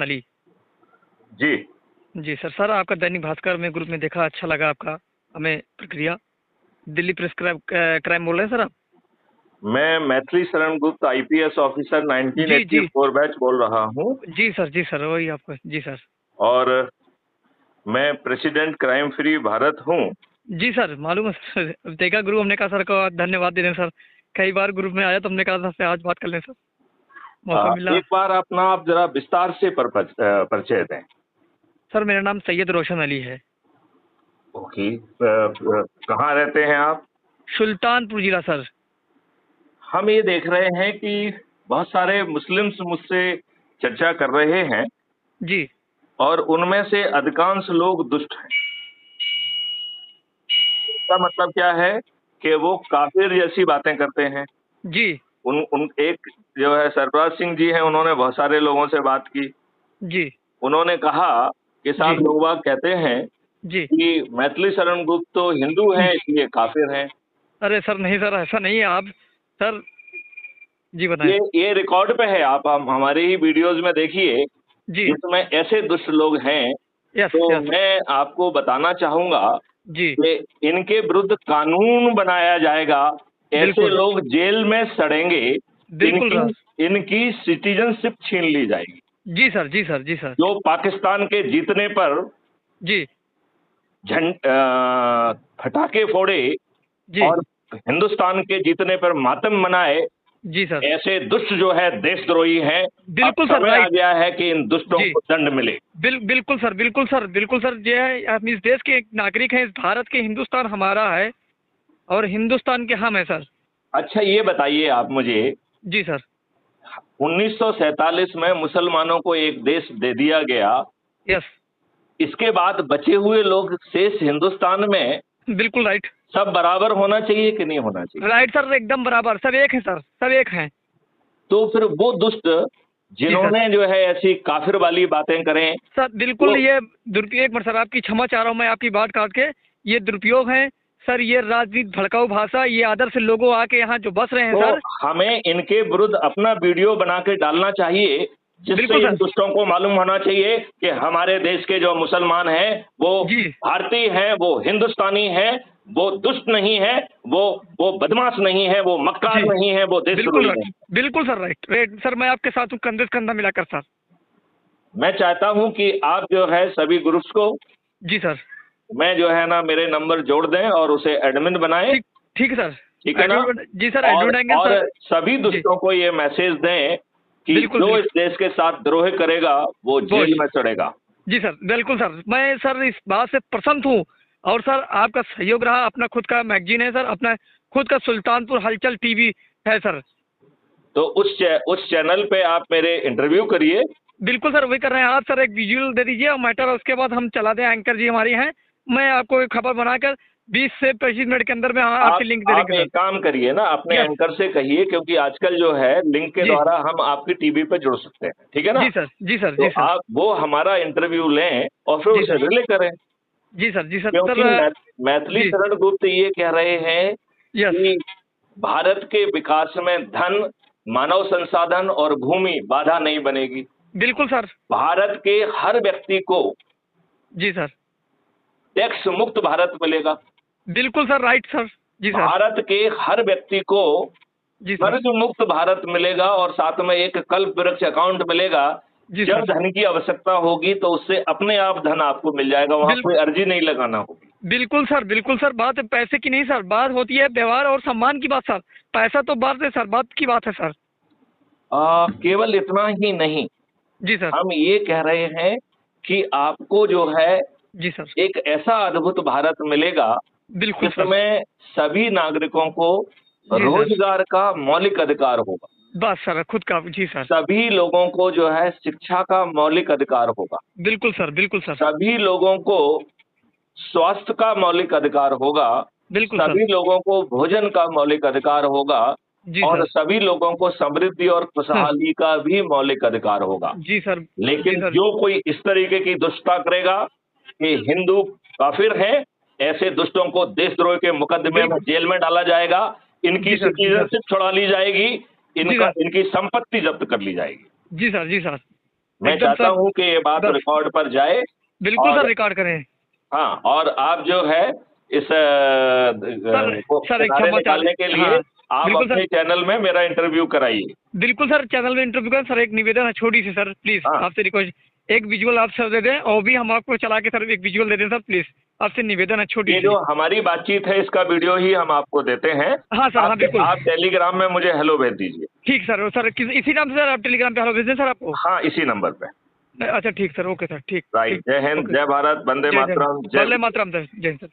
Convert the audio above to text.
अली। जी जी sir. Sir आपका दैनिक भास्कर में group में देखा, अच्छा लगा आपका हमें प्रक्रिया। दिल्ली प्रेस क्राइम बोल रहे हैं सर आप? मैं मैथिली शरण गुप्त आईपीएस ऑफिसर जी जी 1984 बैच बोल रहा हूं जी सर वही आपको। जी सर। और मैं प्रेसिडेंट क्राइम फ्री भारत हूं। जी सर मालूम है सर। देखा ग्रुप, हमने कहा सर को धन्यवाद दे दें सर। कई बार ग्रुप में आया तो हमने कहा था आज बात कर लें सर, मौका मिला। एक बार अपना आप जरा विस्तार से परिचय दें। सर मेरा नाम सैयद रोशन अली है। ओके, कहाँ रहते हैं आप? सुल्तानपुर जिला सर। हम ये देख रहे हैं कि बहुत सारे मुस्लिम्स मुझसे चर्चा कर रहे हैं जी और उनमें से अधिकांश लोग दुष्ट हैं। इसका मतलब क्या है कि वो काफिर जैसी बातें करते हैं। जी उन एक जो है सरफराज सिंह जी हैं, उन्होंने बहुत सारे लोगों से बात की। जी उन्होंने कहा कि जी साहब लोग बाग कहते हैं जी। कि मैथिली शरण गुप्त तो हिंदू हैं इसलिए काफिर हैं। अरे सर नहीं सर, ऐसा नहीं है आप। सर जी बताएं। ये रिकॉर्ड पे है, आप हमारे ही वीडियोस में देखिए जी जिसमें ऐसे दुष्ट लोग हैं। यस तो यस। मैं आपको बताना चाहूंगा जी कि इनके विरुद्ध कानून बनाया जाएगा। ऐसे बिल्कुल लोग जेल में सड़ेंगे। बिल्कुल इनकी सर। इनकी सिटीजनशिप छीन ली जाएगी। जी सर जी सर जी सर। जो पाकिस्तान के जीतने पर जी फटाके फोड़े जी और हिंदुस्तान के जीतने पर मातम मनाए, जी सर। ऐसे दुष्ट जो है देशद्रोही हैं। अब बिल्कुल सर समय आ राइट। गया है कि इन दुष्टों जी को दंड मिले। बिल्कुल सर बिल्कुल सर बिल्कुल सर। ये है, हम इस देश के एक नागरिक हैं, इस भारत के, हिंदुस्तान हमारा है और हिंदुस्तान के हम हैं सर। अच्छा ये बताइए आप मुझे, जी सर। 1947 में मुसलमानों को एक देश दे दिया गया। यस इसके बाद बचे हुए लोग शेष हिंदुस्तान में बिल्कुल राइट। सब बराबर होना चाहिए कि नहीं होना चाहिए? राइट सर, एकदम बराबर, सब एक हैं सर, सब एक हैं। तो फिर वो दुष्ट जी सर। जिन्होंने जो है ऐसी काफिर वाली बातें करें सर बिल्कुल तो ये दुरुपयोग, एक मिनट सर आपकी क्षमा चाह रहा हूँ मैं आपकी बात काट के। ये दुरुपयोग है सर, ये राजनीति भड़काऊ भाषा, ये आदर्श लोगों आके यहाँ जो बस रहे हैं तो सर। हमें इनके विरुद्ध अपना वीडियो बना के डालना चाहिए, जिससे बिल्कुल इन सर। दुष्टों को मालूम होना चाहिए कि हमारे देश के जो मुसलमान हैं वो जी भारतीय हैं, वो हिंदुस्तानी हैं, वो दुष्ट नहीं है, वो बदमाश नहीं है, वो मक्कार जी नहीं है, वो बिल्कुल देशद्रोही राइट। नहीं। बिल्कुल सर राइट राइट सर, मैं आपके साथ हूँ कंधे से कंधा मिलाकर सर। मैं चाहता हूं कि आप जो है सभी ग्रुप्स को, जी सर। मैं जो है ना, मेरे नंबर जोड़ दें और उसे एडमिन बनाएं। ठीक ठीक है सर। ठीक है ना? जी सर और एडमिट आएंगे सर। सभी जी दुष्टों को ये मैसेज दें कि बिल्कुल जो इस बिल्कुल। देश के साथ द्रोह करेगा वो वो जेल में चढ़ेगा। जी सर बिल्कुल सर, मैं सर इस बात से प्रसन्न हूँ। और सर आपका सहयोग रहा, अपना खुद का मैगजीन है सर, अपना खुद का सुल्तानपुर हलचल टीवी है सर। तो उस चैनल पे आप मेरे इंटरव्यू करिए। बिल्कुल सर वही कर रहे हैं आप सर। एक विजुअल दे दीजिए और मैटर, उसके बाद हम चला दें, एंकर जी हमारी हैं। मैं आपको एक खबर बनाकर 20 से 25 मिनट के अंदर में आपकी लिंक दे आप देंगे सर। एक काम करिए ना, अपने यस एंकर से कहिए, क्योंकि आजकल जो है लिंक के जी द्वारा हम आपकी टीवी पे जुड़ सकते हैं। ठीक है ना? जी सर जी सर तो जी सर आप वो हमारा इंटरव्यू लें और फिर जी उसे सर रिले करें। जी सर क्योंकि सर। मैथिली जी शरण गुप्त ये कह रहे हैं यस कि भारत के विकास में धन, मानव संसाधन और भूमि बाधा नहीं बनेगी। बिल्कुल सर। भारत के हर व्यक्ति को जी सर टैक्स मुक्त भारत मिलेगा। बिल्कुल सर राइट सर। जी सर भारत के हर व्यक्ति को जी सर कर्ज मुक्त भारत मिलेगा और साथ में एक कल्प वृक्ष अकाउंट मिलेगा। जी जब सर। धन की आवश्यकता होगी तो उससे अपने आप धन आपको मिल जाएगा, वहां बिल कोई अर्जी नहीं लगाना होगी। बिल्कुल सर, बात पैसे की नहीं सर, बात होती है व्यवहार और सम्मान की बात सर। पैसा तो बात है सर, बात की बात है सर। केवल इतना ही नहीं, जी सर। हम ये कह रहे हैं कि आपको जो है जी सर एक ऐसा अद्भुत भारत मिलेगा बिल्कुल सर। जिसमें सभी नागरिकों को जी सर रोजगार का मौलिक अधिकार होगा। बस सर खुद का। जी सर सभी लोगों को जो है शिक्षा का मौलिक अधिकार होगा। बिल्कुल सर बिल्कुल सर सभी लोगों को स्वास्थ्य का मौलिक अधिकार होगा। बिल्कुल सर। सभी लोगों को भोजन का मौलिक अधिकार होगा। जी और सर। सभी लोगों को समृद्धि और हाँ, खुशहाली का भी मौलिक अधिकार होगा। जी सर जी लेकिन सर जो कोई इस तरीके की दुष्टता करेगा कि हिंदू काफिर हैं, ऐसे दुष्टों को देशद्रोह के मुकदमे में बिल्कुल। जेल में डाला जाएगा। इनकी जी सर जी सर सिटीजनशिप छुड़ा ली जाएगी। जी सर इनकी संपत्ति जब्त कर ली जाएगी। जी सर जी सर मैं एकदम चाहता सर, हूं कि ये बात बस। रिकॉर्ड पर जाए। बिल्कुल और सर, रिकॉर्ड करें। हाँ, और आप जो है इस को सर एक किनारे क्षमा निकालने के लिए हाँ, आप बिल्कुल अपने सर। चैनल में मेरा इंटरव्यू कराइए। बिल्कुल सर, चैनल में इंटरव्यू का सर एक निवेदन है छोटी सी सर, प्लीज हाँ, आपसे रिक्वेस्ट, एक विजुअल आप सर दे दें और भी हम आपको चला के सर एक विजुअल दे दें सर, प्लीज आपसे निवेदन है छोटी ये सी। जो हमारी बातचीत है इसका वीडियो ही हम आपको देते हैं। हाँ सर, हाँ बिल्कुल। आप टेलीग्राम में मुझे हेलो भेज दीजिए। ठीक सर, वो सर इसी नाम से सर आप टेलीग्राम पे हेलो भेज दें सर आपको। हाँ, इसी नंबर पे। अच्छा ठीक सर, ओके सर, ठीक राइट। ठीक। जय हिंद, ओके, जय भारत, वंदे जय जय मातरम, जय वंदे मातरम सर, जय हिंद सर।